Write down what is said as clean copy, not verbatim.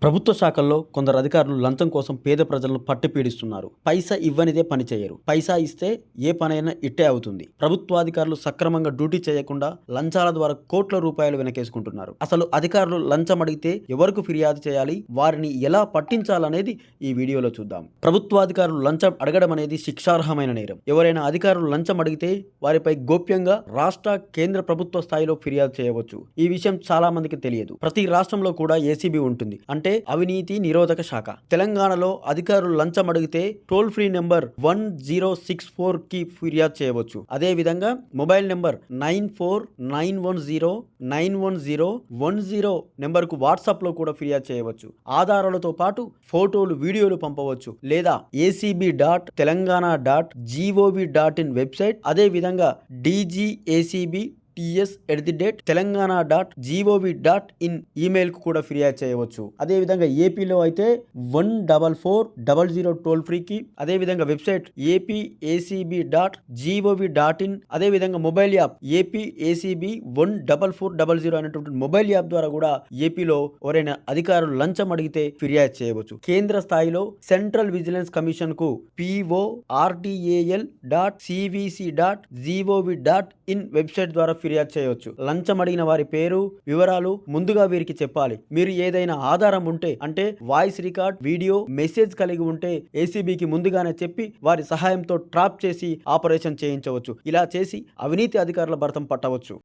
ప్రభుత్వ శాఖల్లో కొందరు అధికారులు లంచం కోసం పేద ప్రజలను పట్టి పీడిస్తున్నారు. పైసా ఇవ్వనిదే పని చేయరు. పైసా ఇస్తే ఏ పనైనా ఇట్టే అవుతుంది. ప్రభుత్వాధికారులు సక్రమంగా డ్యూటీ చేయకుండా లంచాల ద్వారా కోట్ల రూపాయలు వెనకేసుకుంటున్నారు. అసలు అధికారులు లంచం అడిగితే ఎవరికి ఫిర్యాదు చేయాలి, వారిని ఎలా పట్టించాలనేది ఈ వీడియోలో చూద్దాం. ప్రభుత్వాధికారులు లంచం అడగడం అనేది శిక్షార్హమైన నేరం. ఎవరైనా అధికారులు లంచం అడిగితే వారిపై గోప్యంగా రాష్ట్ర, కేంద్ర ప్రభుత్వ స్థాయిలో ఫిర్యాదు చేయవచ్చు. ఈ విషయం చాలా మందికి తెలియదు. ప్రతి రాష్ట్రంలో కూడా ఏసీబీ ఉంటుంది, అంటే అవినీతి నిరోధక శాఖ. తెలంగాణలో అధికారులు లంచం అడిగితే టోల్ ఫ్రీ నెంబర్ 1064 కి ఫిర్యాదు చేయవచ్చు. అదే విధంగా మొబైల్ నెంబర్ 9491091010 నెంబర్ కు వాట్సాప్ లో కూడా ఫిర్యాదు చేయవచ్చు. ఆధారాలతో పాటు ఫోటోలు, వీడియోలు పంపవచ్చు. లేదా acb.telangana.gov.in వెబ్సైట్, అదే విధంగా dgacb.ts@telangana.gov.in ఈమెయిల్ కు కూడా ఫిర్యాదు చేయవచ్చు. అదే విధంగా ఏపీలో అయితే 14400 టోల్ ఫ్రీకి, అదే విధంగా వెబ్సైట్ apacb.gov.in, అదే విధంగా మొబైల్ యాప్ APACB 14400 అనేటువంటి మొబైల్ యాప్ ద్వారా కూడా ఏపీలో ఎవరైనా అధికారులు లంచం అడిగితే ఫిర్యాదు చేయవచ్చు. కేంద్ర స్థాయిలో సెంట్రల్ విజిలెన్స్ కమిషన్ కు PORTAL.CVC.gov.in వెబ్సైట్ ద్వారా ఫిర్యాదు చేయవచ్చు. లంచం అడిగిన వారి పేరు, వివరాలు ముందుగా వీరికి చెప్పాలి. మీరు ఏదైనా ఆధారం ఉంటే, అంటే వాయిస్ రికార్డ్, వీడియో, మెసేజ్ కలిగి ఉంటే ఏసీబీకి ముందుగానే చెప్పి వారి సహాయంతో ట్రాప్ చేసి ఆపరేషన్ చేయించవచ్చు. ఇలా చేసి అవినీతి అధికారుల భరతం పట్టవచ్చు.